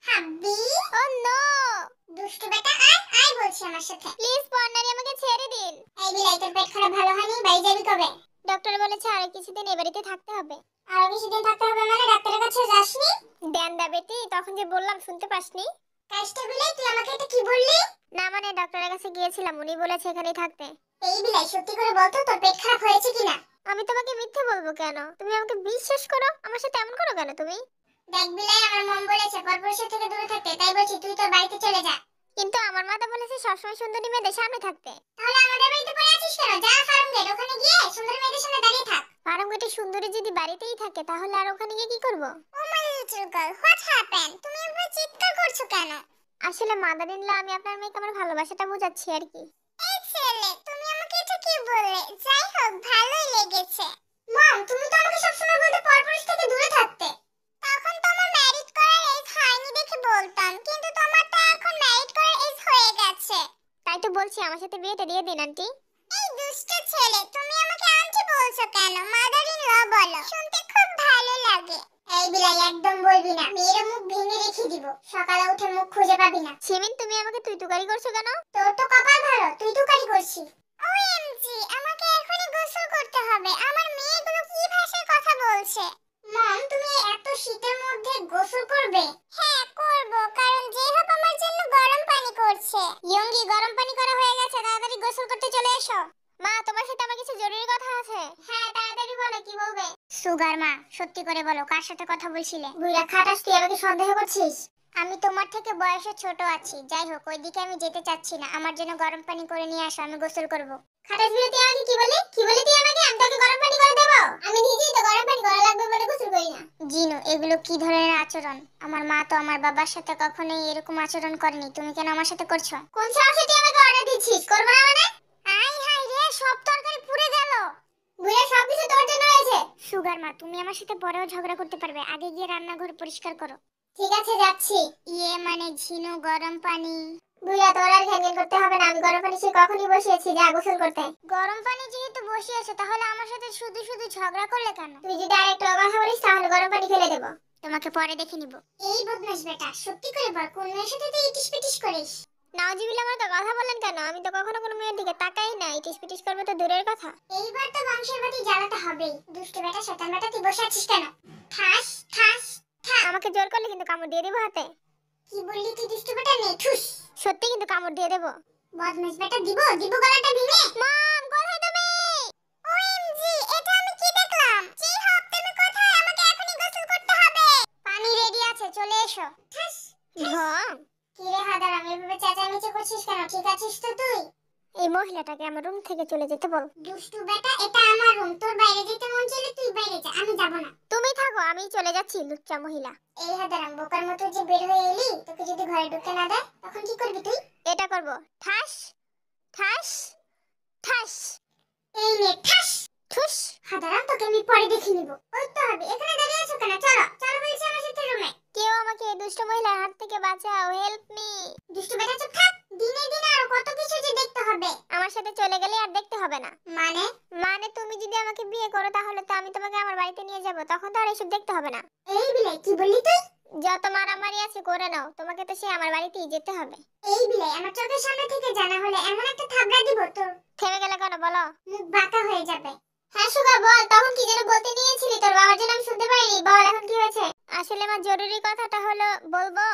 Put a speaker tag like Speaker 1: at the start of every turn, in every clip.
Speaker 1: হাব্বি,
Speaker 2: ও no,
Speaker 1: দুষ্টু বেটা আয় আয় বলছি আমার সাথে।
Speaker 2: প্লিজ পর্ণারি আমাকে ছেড়ে দিন।
Speaker 1: এই বিলাই, তোর পেট খারাপ ভালো হয়নি? বাড়ি যাবি কবে?
Speaker 2: ডক্টর বলেছে আরো কিছুদিন এ বাড়িতে থাকতে হবে।
Speaker 1: আরো কিছুদিন থাকতে হবে মানে? ডাক্তারের কাছে যাসনি?
Speaker 2: দেন দা বেটি, তখন যে বললাম শুনতে পাসনি?
Speaker 1: কাজটা বিলাই, তুই আমাকে এটা কি বললি?
Speaker 2: না মানে ডক্টরের কাছে গিয়েছিলাম, উনি বলেছে এখানেই থাকতে।
Speaker 1: এই বিলাই, সত্যি করে বলতো তোর পেট খারাপ হয়েছে কিনা?
Speaker 2: আমি তোমাকে মিথ্যে বলবো কেন? তুমি আমাকে বিশ্বাস করো, আমার সাথে এমন করো কেন তুমি?
Speaker 1: দেখ বিলাই, আমার মন বলেছে পরপুরুষের থেকে দূরে থাকতে, তাই বলছি তুই তোর বাড়িতে চলে যা।
Speaker 2: কিন্তু আমার মা তো বলেছে সবসময় সুন্দরী মেয়েদের সামনে থাকতে।
Speaker 1: তাহলে আমাদের বাড়িতে পড়ে আছিস কেন? যা ফার্ম গেট, ওখানে গিয়ে সুন্দর মেয়েদের সামনে দাঁড়িয়ে থাক।
Speaker 2: পারমগতি সুন্দরী যদি বাড়িতেই থাকে তাহলে আর ওখানে গিয়ে কি করব?
Speaker 1: Oh my little girl, what happened? তুমি এভাবে চিৎকার করছো কেন?
Speaker 2: আসলে মাদার ইন ল, আমি আপনার মেয়েকে আমার ভালোবাসাটা বোঝাচ্ছি আর কি।
Speaker 1: এই ছেলে, তুমি আমাকে এটা কি বললে? যাই হোক, ভালোই লেগেছে। মম, তুমি তো আমাকে সবসময় বলতে পরপুরুষ থেকে দূরে থাকতে। তখন তো আমার ম্যারিড করার এজ হয়নি দেখে বলতাম, কিন্তু তোমার তো এখন ম্যারিড করার এজ হয়ে গেছে।
Speaker 2: তাই তো বলছি আমার সাথে বিয়েটা দিয়ে দিন আন্টি।
Speaker 1: এই দুষ্ট ছেলে, তুমি আমাকে আন্টি বলছো কেন? মাদার ইন ল বলো, শুনতে খুব ভালো লাগে। এই বিলাই, একদম বলবি না, মেয়ের মুখ ভেঙে রেখে দিব। সকালে উঠে মুখ খুঁজে পাবি না।
Speaker 2: সিমিন, তুমি আমাকে তুই তুকারি করছো কেন?
Speaker 1: তোর তো কপাল ভালো, তুই তো কারি করছিস। ওএমজি, আমাকে এখনই গোসল করতে হবে। আমার মেয়েগুলো কি ভাষায় কথা বলছে? মম, তুমি এত শীতের মধ্যে গোসল করবে? হ্যাঁ করব, কারণ যেহব আমার জন্য গরম পানি করছে।
Speaker 2: ইয়ঙ্গি, গরম পানি করা হয়ে গেছে, তাড়াতাড়ি গোসল করতে চলে এসো। মা, তোমার সাথে আমার কিছু জরুরি কথা আছে।
Speaker 1: হ্যাঁ তাড়াতাড়ি বলো, কি বলবে?
Speaker 2: সুগার মা, সত্যি করে বলো কার সাথে কথা বলছিলে?
Speaker 1: বুইড়া খাটাস, তুই আমাকে সন্দেহ করছিস?
Speaker 2: আমি তোমার থেকে বয়সে ছোট আছি, যাই হোক ওইদিকে আমি যেতে চাচ্ছি না। আমার জন্য গরম পানি করে নিয়ে আসো, আমি গোসল করব।
Speaker 1: খাটাস বিলে, তুই আমাকে কি বলি? কি বলি তুই আমাকে? আমি তোকে গরম পানি করে দেব? আমি নিজেই তো গরম পানি করা লাগবে বলে গোসল করি না।
Speaker 2: জিনু, এগুলো কি ধরনের আচরণ? আমার মা তো আমার বাবার সাথে কখনোই এরকম আচরণ করেনি, তুমি কেন আমার সাথে করছো?
Speaker 1: কোন সাহসে তুই আমাকে অর্ডার দিচ্ছিস? করব না মানে?
Speaker 2: আই হাই রে, সব তরকারি পুড়ে গেল।
Speaker 1: বুইড়া, সবকিছু তোর জন্য হয়েছে।
Speaker 2: সুগার মা, তুমি আমার সাথে পরেও ঝগড়া করতে পারবে, আগে গিয়ে রান্নাঘর পরিষ্কার করো।
Speaker 1: ঠিক আছে, যাচ্ছি।
Speaker 2: ইয়ে মানে ঝিনু, গরম পানি।
Speaker 1: বুইড়া, তোর আর ঘ্যান ঘ্যান করতে হবে না, আমি গরম পানি সে কখনই বসিয়েছি, যা গোসল করতে।
Speaker 2: গরম পানি যেহেতু বসিয়েছো, তাহলে আমার সাথে শুধু শুধু ঝগড়া করলে কেন?
Speaker 1: তুই যদি আরেকটু কথা বলিস তাহলে গরম পানি ফেলে দেব।
Speaker 2: তোমাকে পরে দেখে নিব।
Speaker 1: এই বদমাশ বেটা, সত্যি করে বল, কোন মেয়ের সাথে তুই ইটিস পিটিস করিস?
Speaker 2: নাওজিবিল্লাহ, আমার তো কথা বলেন কেন? আমি তো কখনো কোনো মেয়ের দিকে তাকাই না, ইটিস পিটিস করবে তো দূরের কথা।
Speaker 1: এইবার তো বংশের বাতি জ্বালাতে হবেই। দুষ্টু বেটা, শয়তান বেটা, তুই বসে আছিস কেন? ঠাস ঠাস ঠাস।
Speaker 2: আমাকে জোর করলে কিন্তু কামড় দিয়ে দেবো হাতে।
Speaker 1: কি বললি তুই দুষ্টু বেটা? নে ঠুস।
Speaker 2: সত্যি কিন্তু কামড় দিয়ে দেবো।
Speaker 1: বদমাশ বেটা, দিব দিব গলাটা ভেঙে।
Speaker 2: মম, কোথায় তুমি?
Speaker 1: ওএমজি, এটা আমি কি দেখলাম? জি হপ, তুমি কোথায়? আমাকে এখনই গোসল করতে হবে।
Speaker 2: পানি রেডি আছে, চলে এসো।
Speaker 1: ঠাস।
Speaker 2: ঢং।
Speaker 1: কি রে হাদারাম, এভাবে চেঁচামেচি করছিস কেন? ঠিক আছিস তো তুই?
Speaker 2: এই মহিলাটাকে আমার রুম থেকে চলে যেতে বল।
Speaker 1: দুষ্টু বেটা, এটা আমার রুম। তোর বাইরে যেতে মন চাইলে তুই বাইরে যা, আমি যাব না।
Speaker 2: তুমি থাকো, আমি চলে যাচ্ছি, লুচ্চা মহিলা।
Speaker 1: এই হাদারাম, বোকার মতো যে বের হয়ে এলি, তোকে যদি ঘরে ঢুকতে না দেয় তখন কি করবি তুই?
Speaker 2: এটা করব। ঠাস ঠাস ঠাস।
Speaker 1: এই নে ঠাস।
Speaker 2: ঠুস।
Speaker 1: হাদারাম, তোকে আমি পরে দেখে নিব। ওই তো হবে, এখানে দাঁড়িয়ে আছো কেন? চলো চলো বলছি আমার সাথে রুমে।
Speaker 2: কেউ আমাকে এই দুষ্ট মহিলার হাত থেকে বাঁচাও, হেল্প মি।
Speaker 1: দুষ্টু বেটা, চুপ থাক। দিনে দিনে আরো কত কিছু যে দেখতে হবে।
Speaker 2: আমার সাথে চলে গেলে আর দেখতে হবে না।
Speaker 1: মানে?
Speaker 2: মানে তুমি যদি আমাকে বিয়ে করো তাহলে তো আমি তোমাকে আমার বাড়িতে নিয়ে যাব, তখন তো আর এসব দেখতে হবে না।
Speaker 1: এই বিলাই, কি বললি তুই?
Speaker 2: যত মারামারি আছে করে নাও, তোমাকে তো সে আমার বাড়িতেই যেতে হবে।
Speaker 1: এই বিলাই, আমার চোখের সামনে থেকে জানা হলে এমন একটা থাবড়া দিব তোর
Speaker 2: থেমে গেলে কেন বলো?
Speaker 1: মুখ বাঁকা হয়ে যাবে। হ্যাঁ সুগা, বল, তখন কি যেন বলতে নিয়েছিলি? তোর বাবার জন্য আমি শুনতে পাইনি, বল এখন কি হয়েছে?
Speaker 2: আসলে আমার জরুরি কথাটা হলো, বলবো?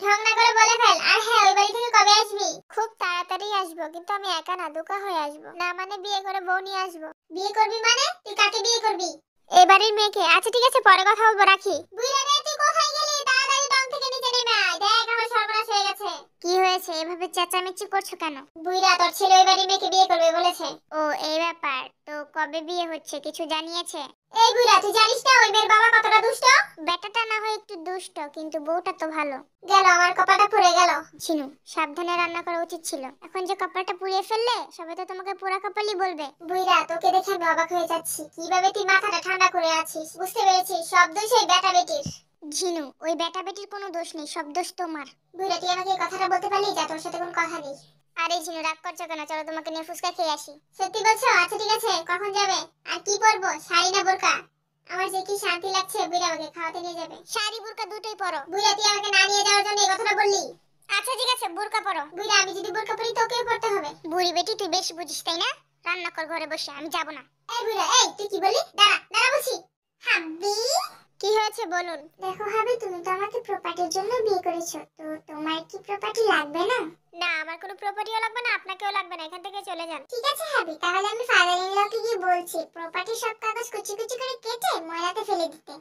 Speaker 1: ঢং না করে বলে ফেল। আর হ্যাঁ, ওই বাড়ি থেকে কবে আসবি?
Speaker 2: খুব তাড়াতাড়ি আসবো, কিন্তু আমি একা না, দুকা হয়ে আসবো। না মানে বিয়ে করে বউ নিয়ে আসবো।
Speaker 1: বিয়ে করবি মানে? তুই কাকে বিয়ে করবি?
Speaker 2: এই বাড়ির মেয়েকে। আচ্ছা ঠিক আছে, পরে কথা বলবো, রাখি।
Speaker 1: বুইড়া রে, তুই কোথায় গেলি? তাড়াতাড়ি টং থেকে নিচে নেমে আয়, দেখ আমার সর্বনাশ হয়ে গেছে।
Speaker 2: কি হয়েছে? এভাবে চেঁচামেচি করছো কেন?
Speaker 1: বুইড়া, তোর ছেলে ওই বাড়ির মেয়েকে বিয়ে করবে বলেছে।
Speaker 2: ও এই ব্যাপার, তো কবে বিয়ে হচ্ছে কিছু জানিয়েছে?
Speaker 1: এই বুইড়া, তুই জানিস না ওই মেয়ের বাবা কতটা দুষ্ট?
Speaker 2: বেটাটা না হয় একটু দুষ্ট, কিন্তু বউটা তো ভালো।
Speaker 1: গেল, আমার কপালটা পুড়ে গেল।
Speaker 2: ঝিনু, সাবধানে রান্না করা উচিত ছিল। এখন যে কপালটা পুড়িয়ে ফেললে, সবাই তো তোমাকে পোড়া কপালই বলবে।
Speaker 1: বুইড়া, তোকে দেখে আমি অবাক হয়ে যাচ্ছি। কিভাবে তুই মাথাটা ঠান্ডা করে আছিস? বুঝতে পেরেছি, সব দোষ এই বেটা বেটির।
Speaker 2: ঝিনু, ওই বেটা বেটির কোনো দোষ নেই, সব দোষ তোমার।
Speaker 1: বুইড়া, তুই আমাকে এই কথাটা বলতে পারলি? যা, তোর সাথে কোনো কথা নেই।
Speaker 2: আরে ঝিনু, রাগ করছো কেন? চলো তোমাকে নিয়ে ফুচকা খেয়ে আসি।
Speaker 1: সত্যি বলছো? আচ্ছা ঠিক আছে, কখন যাবে? আর কি পরবো, শাড়ি না বোরকা? আমার যে কি শান্তি লাগছে, বুইড়া আমাকে খাওয়াতে নিয়ে যাবে।
Speaker 2: শাড়ি বোরকা দুটোই পরো।
Speaker 1: বুইড়া, তুই আমাকে না নিয়ে যাওয়ার জন্য
Speaker 2: না বললি? আচ্ছা ঠিক আছে, বোরকা পরো। বুইড়া, আমি যদি বোরকা পরি তোকেও পরতে হবে। বুড়ি বেটি, তুই বেশি বুঝিস তাই না? রান্না কর ঘরে বসে, আমি যাব না। এই বুইড়া, এই তুই কি বলি? দাঁড়া দাঁড়া বলছি।
Speaker 1: হাবি,
Speaker 2: কি হয়েছে বলুন?
Speaker 1: দেখো হাবি, তুমি তো আমাকে প্রপার্টির জন্য বিয়ে করেছো, তো তোমার কি প্রপার্টি লাগবে না?
Speaker 2: না, আমার কোনো প্রপার্টিও লাগবে না, আপনাকেও লাগবে না, এখান থেকে চলে যান।
Speaker 1: ঠিক আছে হাবি, তাহলে আমি ফাদার ইন লকে গিয়ে বলছি প্রপার্টির সব কাগজ কুচি কুচি করে কেটে ময়লাতে ফেলে দিতে।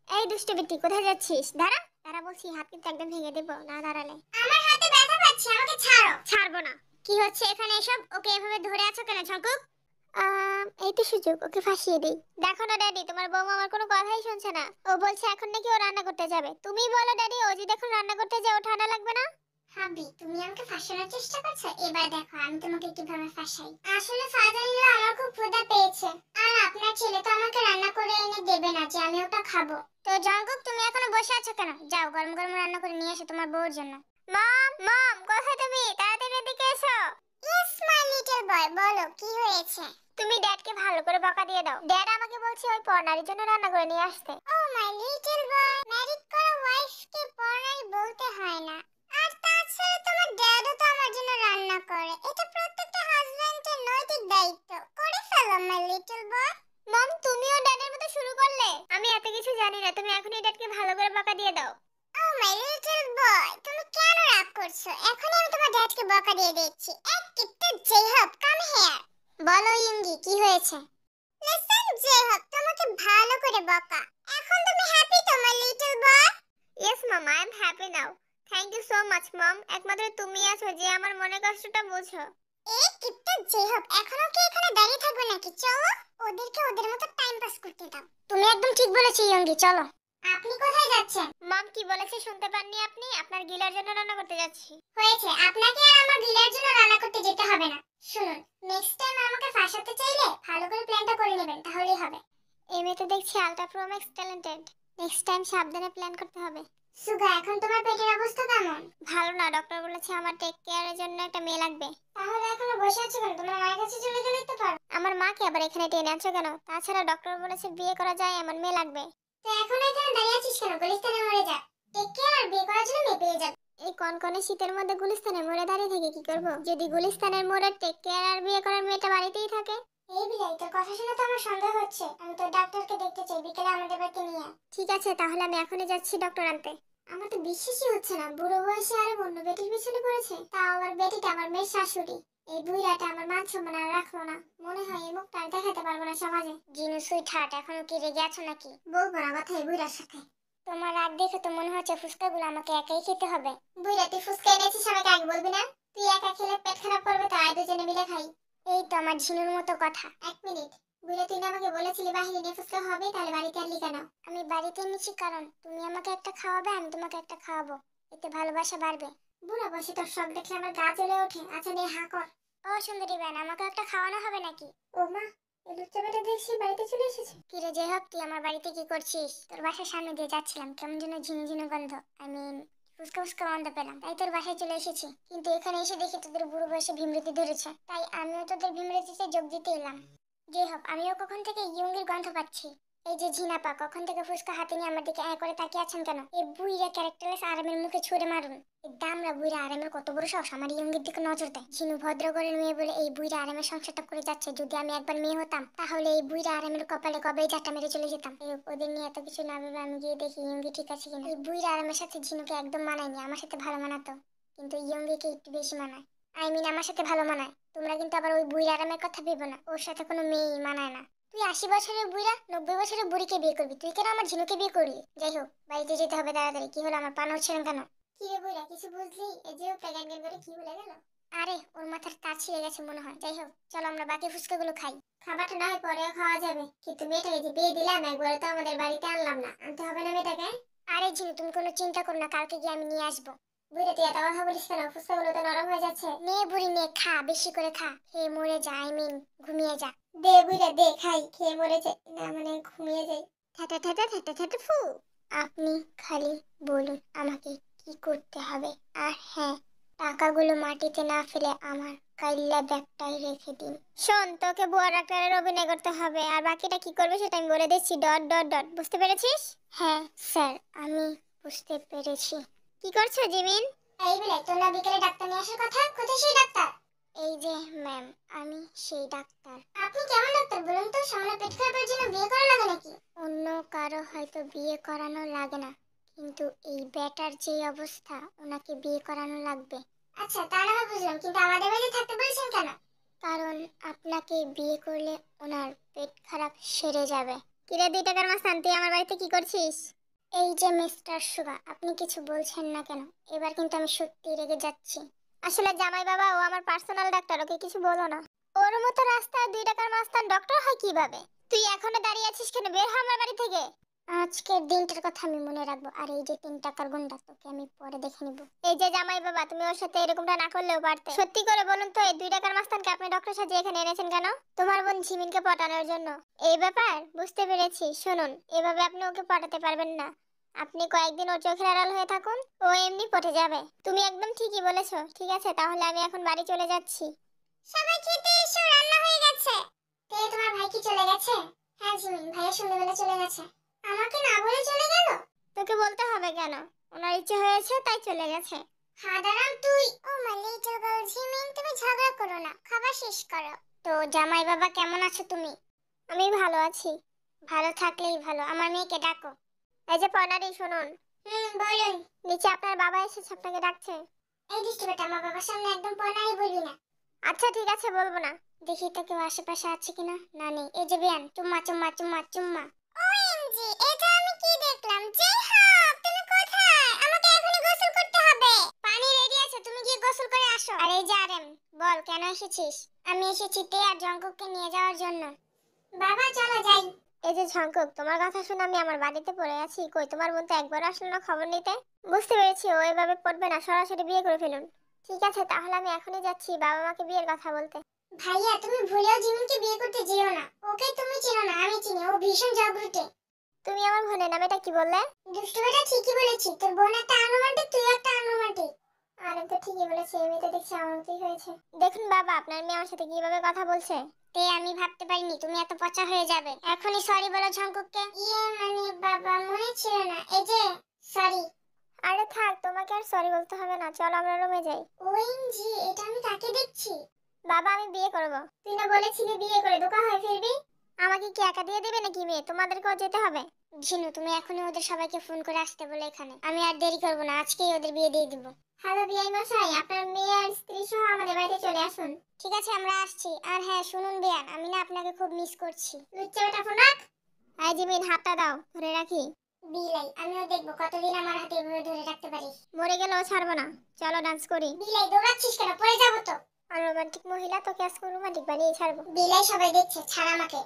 Speaker 2: এই দুষ্টু বেটি, কোথায় যাচ্ছিস? দাঁড়া দাঁড়া বলছি, হাত কিন্তু একদম ভেঙে দেব না দাঁড়ালে।
Speaker 1: আমার হাতে ব্যথা পাচ্ছে, আমাকে ছাড়ো।
Speaker 2: ছাড়বো না। কি হচ্ছে এখানে এসব? ওকে এভাবে ধরে আছো কেন ঝঙ্কুক? এই তো সুযোগ, ওকে ফাঁসিয়ে দেই। দেখো না ড্যাডি, তোমার বৌমা আমার কোনো কথাই শুনছে না। ও বলছে এখন নাকি ও রান্না করতে যাবে। তুমিই বলো ড্যাডি, ও যদি এখন রান্না করতে যায় ও ঠান্ডা লাগবে না?
Speaker 1: হাবি, তুমি আমাকে ফাঁসানোর চেষ্টা করছো, এবার দেখো আমি তোমাকে কিভাবে ফাঁসাই। আসলে ফাদার ইন ল, আমার খুব ক্ষুধা পেয়েছে, আর আপনার ছেলে তো আমাকে রান্না করে এনে দেবে না যে আমি ওটা খাবো।
Speaker 2: তো জঙ্কুক, তুমি এখনো বসে আছো কেন? যাও গরম গরম রান্না করে নিয়ে এসো তোমার বউর জন্য। মম মম, কোথায় তুমি? তাড়াতাড়ি এদিকে এসো।
Speaker 1: ইয়েস মাই লিটল বয়, বলো কি হয়েছে?
Speaker 2: তুমি ড্যাডকে ভালো করে বকা দিয়ে দাও। ড্যাড আমাকে বলছে ওই পর্নারির জন্য রান্না করে নিয়ে আসতে।
Speaker 1: ও মাই লিটল বয়, ম্যারিড করা ওয়াইফকে পড়াই বলতে হয় না। আর তাছাড়া তোমার ড্যাডও তো আমার জন্য রান্না করে, এটা প্রত্যেকটা হাজবেন্ডের নৈতিক দায়িত্ব। করে ফেলো মাই লিটল বয়।
Speaker 2: মম, তুমিও ড্যাডের মতো শুরু করলে? আমি এত কিছু জানি না, তুমি এখনই ড্যাডকে ভালো করে বকা দিয়ে দাও।
Speaker 1: ও মাই লিটল বয়, তুমি কেন রাগ করছো? এখনই আমি তোমার ড্যাডকে বকা দিয়ে দিচ্ছি। এক কিপটা জেহব, কাম হিয়ার।
Speaker 2: বলো ইঙ্গি, কি হয়েছে?
Speaker 1: লিসেন জেহব, তোমাকে ভালো করে বকা। এখন তুমি হ্যাপি তো my little boy?
Speaker 2: Yes mom, I am happy now. Thank you so much mom, একমাত্র তুমি আছো যে আমার মনের কষ্টটা বোঝো।
Speaker 1: এই কিপটা জেহব, এখনো কি এখানে দাঁড়িয়ে থাকবে নাকি? চলো, ওদেরকে ওদের মতো টাইম পাস করতে দাও।
Speaker 2: তুমি একদম ঠিক বলেছো ইঙ্গি, চলো।
Speaker 1: আপনি কোথায় যাচ্ছেন?
Speaker 2: মম কি বলেছে শুনতে পাননি আপনি? আপনার গিলার জন্য রান্না করতে যাচ্ছি।
Speaker 1: হয়েছে, আপনাকে আর আমার গিলার জন্য রান্না করতে যেতে হবে না। শুনুন, নেক্সট টাইম আমাকে ফাঁসাতে চাইলে ভালো করে প্ল্যানটা করে নেবেন, তাহলেই হবে।
Speaker 2: এই মেয়ে তো দেখছি ultra pro max talented. Next time সাবধানে প্ল্যান করতে হবে।
Speaker 1: সুগা, এখন তোমার পেটের অবস্থা কেমন?
Speaker 2: ভালো না, ডক্টর বলেছে আমার টেক কেয়ারের জন্য একটা মেয়ে লাগবে।
Speaker 1: তাহলে এখনো বসে আছো কেন? তোমার মায়ের কাছে চলে গেলে তো পারো।
Speaker 2: আমার মাকে আবার এখানে টেনে আনছো কেন? তাছাড়া ডক্টর বলেছে বিয়ে করা যায় এমন মেয়ে লাগবে।
Speaker 1: তো এখন এখানে দাঁড়িয়ে আছিস কেন? গুলিস্তানে মরে যা। টেক কেয়ার আর বিয়ে করার জন্য মেয়ে পেয়ে যাবে।
Speaker 2: এই কনকনে শীতের মধ্যে গুলিস্তানের মোড়ে দাঁড়িয়ে থেকে কি করব? যদি গুলিস্তানের মোড়ে টেক কেয়ার আর বিয়ে করার মেয়েটা বাড়িতেই থাকে।
Speaker 1: এই বিলাই, তোর কথা শুনে তো আমার সন্দেহ হচ্ছে। আমি তোর ডাক্তারকে দেখতে চাই, বিকেলে আমাদের বাড়িতে নিয়ে আয়।
Speaker 2: ঠিক আছে, তাহলে আমি এখনই যাচ্ছি ডক্টর আনতে।
Speaker 1: আমার তো বিশ্বাসই হচ্ছে না, বুড়ো বয়সে আরো অন্য বেটির পিছনে পড়েছে। তাও আবার বেটিটা আমার মেয়ের শাশুড়ি। এই বুইড়াটা আমার মান সম্মান আর রাখলো না। মনে হয় এই মুখটা আর দেখাতে পারবো না সমাজে।
Speaker 2: জিনু সুইট হার্ট, এখনো কি রেগে আছো নাকি?
Speaker 1: বলবো না কথা এই বুইড়ার সাথে।
Speaker 2: তোমার রাগ দেখে তো মনে হচ্ছে ফুচকাগুলো আমাকে একাই খেতে হবে।
Speaker 1: বুইড়া, তুই ফুসকা এনেছিস, আমাকে আগে বলবি না? তুই একা খেলে পেট খারাপ করবে, তো আয় দুজনে মিলে খাই।
Speaker 2: এই তো আমার ঝিনুর মতো কথা।
Speaker 1: এক মিনিট, বুইড়া, তুই না আমাকে বলেছিলি বাহিরে নিয়ে ফুসকা হবে, তাহলে বাড়িতে আনলি কেন?
Speaker 2: আমি বাড়িতে নিচ্ছি কারণ তুমি আমাকে একটা খাওয়াবে, আমি তোমাকে একটা খাওয়াবো। এতে ভালোবাসা বাড়বে।
Speaker 1: বুড়া বসে তোর শখ দেখলে আমার গা জ্বলে ওঠে। আচ্ছা নে, হা কর।
Speaker 2: ও সুন্দরী বেন, আমাকে একটা খাওয়ানো হবে নাকি?
Speaker 1: ও মা, এই লুচ্চা বেটা দেখছি বাড়িতে চলে এসেছে।
Speaker 2: কি রে যে হোক, তুই আমার বাড়িতে কি করছিস? তোর বাসার সামনে দিয়ে যাচ্ছিলাম, কেমন যেন ঝিনু ঝিনু গন্ধ, আই মিন ফুসকা ফুসকা গন্ধ পেলাম, তাই তোর বাসায় চলে এসেছি। কিন্তু এখানে এসে দেখি তোদের বুড়ো বয়সে ভীমরতি ধরেছে, তাই আমিও তোদের ভীমরতিতে যোগ দিতে এলাম। যে হোক, আমিও কখন থেকে ইয়ঙ্গের গন্ধ পাচ্ছি। এই যে ঝিনাপা, কখন থেকে ফুসকা হাতে নিয়ে আমার দিকে করে তাকিয়ে আছেন কেন? এই বুইরা ক্যারেক্টারলেস আরামের মুখে ছুঁড়ে মারুন। এই দামরা বুইরা আরামের কত বড় সাহস আমার ইয়ঙ্গের দিকে নজর দেয়। ঝিনু ভদ্রগরের মেয়ে বলে এই বুইরা আরামের সংসারটা করে যাচ্ছে। যদি আমি একবার মেয়ে হতাম, তাহলে এই বুইরা আরামের কপালে কবেই চারটা মেরে চলে যেতাম। এই ওদের নিয়ে এত কিছু না ভেবে আমি গিয়ে দেখি ইয়ঙ্গি ঠিক আছে কিনা। এই বুইরা আরামের সাথে ঝিনুকে একদম মানায়নি, আমার সাথে ভালো মানাতো, কিন্তু ইয়ঙ্গিকে একটু বেশি মানায়। আই মিন আমার সাথে ভালো মানায়। তোমরা কিন্তু আবার ওই বুইরা আরামের কথা ভেবো না, ওর সাথে কোনো মেয়েই মানায় না। তুই 80 বছরের বুইরা 90 বছরের বুড়িকে বিয়ে করবি, তুই কেন আমার ঝিনুকে বিয়ে করবি? যাই হোক, বাড়িতে যেতে হবে তাড়াতাড়ি। কি হলো, আমার পা নড়ছে না কেন?
Speaker 1: কি রে বুইড়া, কিছু বুঝলি? এই যে প্রেগনেন্ট জ্ঞান করে কি বলে গেল?
Speaker 2: আরে ওর মাথার তার ছিঁড়ে গেছে মনে হয়। যাই হোক, চলো আমরা বাকি ফুচকাগুলো খাই।
Speaker 1: খাবারটা না হয় পরেও খাওয়া যাবে, কিন্তু মেয়েটাকে যে বিয়ে দিলাম একবারে তো আমাদের বাড়িতে আনলাম না। আনতে হবে না মেয়েটাকে?
Speaker 2: আরে ঝিনু, তুমি কোনো চিন্তা করো না, কালকে গিয়ে আমি নিয়ে আসবো।
Speaker 1: বুইড়া, তুই এত কথা বলিস কেন? ফুচকাগুলো তো নরম হয়ে যাচ্ছে।
Speaker 2: নে বুড়ি নে, খা, বেশি করে খা, খেয়ে মরে যা, আই মিন ঘুমিয়ে যা।
Speaker 1: দে বুইড়া দে, খাই, খেয়ে মরে যাই না, মানে ঘুমিয়ে যাই।
Speaker 2: ঠাটা ঠাটা ঠাটা ঠাটা ফু। আপনি খালি বলুন আমাকে কি করতে হবে। আর হ্যাঁ, টাকাগুলো মাটিতে না ফেলে আমার কাইল্লা ব্যাগটাই রেখে দিন। শোন, তোকে বুয়া ডাক্তারের অভিনয় করতে হবে, আর বাকিটা কি করবে সেটা আমি বলে দিচ্ছি। ডট ডট ডট, বুঝতে পেরেছিস? হ্যাঁ স্যার, আমি বুঝতে পেরেছি। কি করছো জিমিন?
Speaker 1: এই বলে তোমরা বিকেলে ডাক্তার নিয়ে আসার কথা, কোথায় সেই ডাক্তার?
Speaker 2: এই যে ম্যাম, আমি সেই ডাক্তার।
Speaker 1: আপনি কেমন ডাক্তার বলুন তো? সামনে পেট খারাপের জন্য বিয়ে করা লাগে নাকি?
Speaker 2: অন্য কারো হয়তো বিয়ে করানো লাগে না, কিন্তু এই বেটার যে অবস্থা, ওনাকে বিয়ে করানো লাগবে।
Speaker 1: আচ্ছা তা না হয় বুঝলাম, কিন্তু আমাদের বাড়িতে থাকতে বলেছেন কেন?
Speaker 2: কারণ আপনাকে বিয়ে করলে ওনার পেট খারাপ সেরে যাবে। কিরে 2 টাকার মাস্তান, তুই আমার বাড়িতে কি করছিস? এই যে মিস্টার সুগা, আপনি কিছু বলছেন না কেন? এবার কিন্তু আমি সত্যি রেগে যাচ্ছি। আসলে জামাই বাবা, ও আমার পার্সোনাল ডাক্তার, ওকে কিছু বলো না। ওর মতো রাস্তায় 2 টাকার মাস্তান ডক্টর হয় কিভাবে? তুই এখনো দাঁড়িয়ে আছিস কেন? বের হ আমার বাড়ি থেকে। আজকের দিনটার কথা আমি মনে রাখবো, আর এই যে 3 টাকার গুন্ডা, তোকে আমি পরে দেখে নিব। এই যে জামাই বাবা, তুমি ওর সাথে এরকমটা না করলেও পারতে। সত্যি করে বলুন তো, এই 2 টাকার মাস্তানকে আপনি ডক্টর সাজিয়ে এখানে এনেছেন কেন? তোমার বোন ঝিমিনকে পটানোর জন্য। এই ব্যাপার বুঝতে পেরেছি। শুনুন, এভাবে আপনি ওকে পটাতে পারবেন না। আপনি কয়েকদিন ওর চোখের আড়াল হয়ে থাকুন, ও এমনি পটে যাবে। তুমি একদম ঠিকই বলেছো। ঠিক আছে, তাহলে আমি এখন বাড়ি চলে যাচ্ছি।
Speaker 1: সবাই খেতে এসো, রান্না হয়ে গেছে। তোমার ভাই কি চলে গেছে? হ্যাঁ জিমিন, ভাইয়া সন্ধ্যাবেলা চলে গেছে। আমাকে না বলে চলে গেল?
Speaker 2: তোকে বলতে হবে কেন? ওনার ইচ্ছে হয়েছে তাই চলে গেছে।
Speaker 1: হাদারাম তুই। ও মাই লিটল গার্ল জিমিন, তুমি ঝগড়া করো না, খাবার শেষ করো।
Speaker 2: তো জামাই বাবা, কেমন আছো তুমি? আমি ভালো আছি। ভালো থাকলেই ভালো। আমার মেয়েকে ডাকো। এই যে পর্ণারি, শুনুন।
Speaker 1: বলুন।
Speaker 2: নিচে আপনার বাবা এসেছে, আপনাকে ডাকছে।
Speaker 1: এই দুষ্টু বেটা, আমার বাবার সামনে একদম পড়াই বলবি না।
Speaker 2: আচ্ছা ঠিক আছে, বলবো না। দেখি তো কেউ আশেপাশে আছে কিনা। না নেই। এই যে বিয়ান, চুম্মা চুম্মা চুম্মা চুম্মা।
Speaker 1: ওএমজি, এটা আমি কি দেখলাম? জেহাব, তুমি কোথায়? আমাকে এখনই গোসল করতে হবে।
Speaker 2: পানি রেডি আছে, তুমি গিয়ে গোসল করে আসো। আর এই যে আরেম, বল কেন এসেছিস? আমি এসেছি তে আর জঙ্কুককে নিয়ে যাওয়ার জন্য।
Speaker 1: বাবা চলো যাই।
Speaker 2: এই যে ঝঙ্কুক, তোমার কথা শুনে আমি আমার বাড়িতে পড়ে আছি। কই তোমার বোন তো একবার আসলো না খবর নিতে। বুঝতে পেরেছি ও এভাবে পড়বে না, সরাসরি বিয়ে করে ফেলুন। ঠিক আছে, তাহলে আমি এখনই যাচ্ছি বাবা মাকে বিয়ের কথা বলতে।
Speaker 1: ভাইয়া তুমি ভুলেও জিমিনকে বিয়ে করতে যেও না। ওকে তুমি চেনো না, আমি চিনি। ও ভীষণ জঘন্যে।
Speaker 2: তুমি আমার বোনের নামেটা কি বললে?
Speaker 1: দুষ্টু বেটা, ঠিকই বলেছি। তোর বোন একটা আনরোমান্টিক, তুই একটা আনরোমান্টিক।
Speaker 2: আরে তো ঠিকই বলেছে, এই মেয়েটা দেখছি আমার মতোই হয়েছে। দেখুন বাবা, আপনার মেয়ে আমার সাথে কিভাবে কথা বলছে। তে আমি ভাবতে পারিনি তুমি এত পচা হয়ে যাবে। এখনই সরি বলো ঝঙ্কুককে।
Speaker 1: মানে বাবা, মনে ছিল না। এই যে সরি।
Speaker 2: আরে থাক, তোমাকে আর সরি বলতে হবে না, চলো আমরা রুমে যাই।
Speaker 1: ওএমজি, এটা আমি কাকে দেখছি?
Speaker 2: বাবা, আমি বিয়ে করব।
Speaker 1: তুই না বলেছিলি বিয়ে করে ধোকা হয়ে ফিরবি?
Speaker 2: আমাকে কি একা দিয়ে দেবে নাকি মেয়ে? তোমাদেরকেও যেতে হবে। ঝিনু, তুমি এখনই ওদের সবাইকে ফোন করে আসতে বলে এখানে। আমি আর দেরি করব না, আজকেই ওদের বিয়ে দিয়ে দিব।
Speaker 1: হ্যালো বিআই মশাই, আপনার মেয়ে আর স্ত্রী সহ আমাদের বাড়িতে চলে আসুন।
Speaker 2: ঠিক আছে, আমরা আসছি। আর হ্যাঁ শুনুন বিয়ান, আমি না আপনাকে খুব মিস করছি।
Speaker 1: লুচ্চা বেটা, ফোন রাখ।
Speaker 2: আই জিমিন, হাতটা দাও, ধরে রাখি।
Speaker 1: বিলাই, আমিও দেখবো কতদিন আমার হাতে এভাবে ধরে রাখতে পারিস।
Speaker 2: মরে গেলেও ছাড়বো না। চলো ডান্স করি।
Speaker 1: বিলাই, দৌড়াচ্ছিস কেন? পড়ে যাবো তো।
Speaker 2: আর রোমান্টিক মহিলা, তোকে আজকে রোমান্টিক বানিয়ে ছাড়বো।
Speaker 1: বিলাই, সবাই দেখছে, ছাড় আমাকে।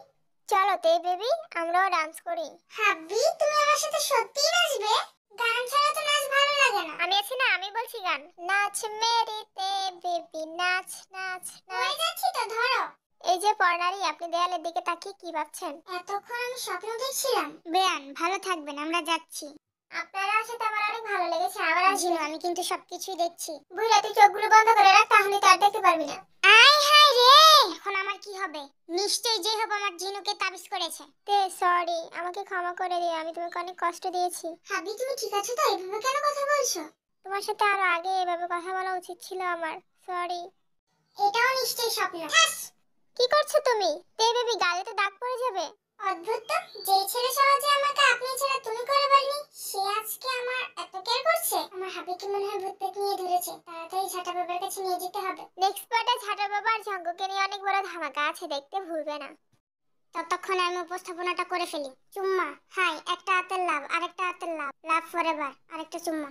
Speaker 2: চলো তে বেবি, আমরাও ডান্স করি।
Speaker 1: হাব্বি, তুমি আমার সাথে সত্যিই নাচবে? গান ছাড়া তো নাচ ভালো লাগে না।
Speaker 2: আমি আছি না, আমি বলছি গান। নাচ মেরে তে বেবি, নাচ নাচ
Speaker 1: হয়ে
Speaker 2: নাচ।
Speaker 1: যাচ্ছি তো, ধরো।
Speaker 2: এই যে পর্ণারি, আপনি দেয়ালের দিকে তাকিয়ে কি ভাবছেন?
Speaker 1: এতক্ষণ আমি স্বপ্ন দেখছিলাম।
Speaker 2: বেয়ান, ভালো থাকবেন, আমরা যাচ্ছি।
Speaker 1: আপনার সাথে আমার অনেক ভালো লেগেছে, আবার
Speaker 2: জিনু,
Speaker 1: আসবেন।
Speaker 2: আমি কিন্তু সবকিছুই দেখছি।
Speaker 1: বুইড়া, তুই চোখগুলো বন্ধ করে রাখ, তাহলে তো আর দেখতে পারবি না।
Speaker 2: আয় হায় রে, এখন আমার কি হবে? নিশ্চয়ই যে হবে আমার জিনুকে তাবিজ করেছে। তে সরি, আমাকে ক্ষমা করে দিও, আমি তোমাকে অনেক কষ্ট দিয়েছি।
Speaker 1: হাবি, তুমি ঠিক আছো তো? এভাবে কেন কথা বলছো?
Speaker 2: তোমার সাথে আরো আগে এভাবে কথা বলা উচিত ছিল আমার। সরি।
Speaker 1: এটাও নিশ্চয়ই স্বপ্ন। ঠাস।
Speaker 2: কি করছো তুমি? তে বেবি, গালে তো দাগ পড়ে যাবে।
Speaker 1: অদ্ভুত তো, যে ছেলে সহজে আমাকে আপনি ছাড়া তুমি করে বলনি, সে আজকে আমার এত কেয়ার করছে। আমার হাবিকে মনে হয় ভূত পেট নিয়ে ধরেছে। তাড়াতাড়ি ঝাঁটা বাবার কাছে নিয়ে যেতে হবে।
Speaker 2: নেক্সট পার্টে ঝাঁটা বাবার ঝঙ্কুকে নিয়ে অনেক বড় ধামাকা আছে, দেখতে ভুলবে না। ততক্ষণে আমি উপস্থাপনাটা করে ফেলি। চুম্মা, হাই, একটা হাতের লাভ, আরেকটা হাতের লাভ, লাভ ফরএভার, আরেকটা চুম্মা।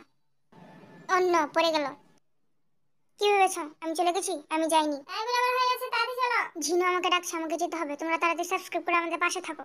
Speaker 2: অন্য পড়ে গেল। কি ভেবেছ আমি চলে গেছি? আমি যাইনি।
Speaker 1: আমার হয়ে গেছে, তাড়াতাড়ি চলো।
Speaker 2: ঝিনু আমাকে ডাকছে, আমাকে যেতে হবে। তোমরা তাড়াতাড়ি সাবস্ক্রাইব করে আমাদের পাশে থাকো।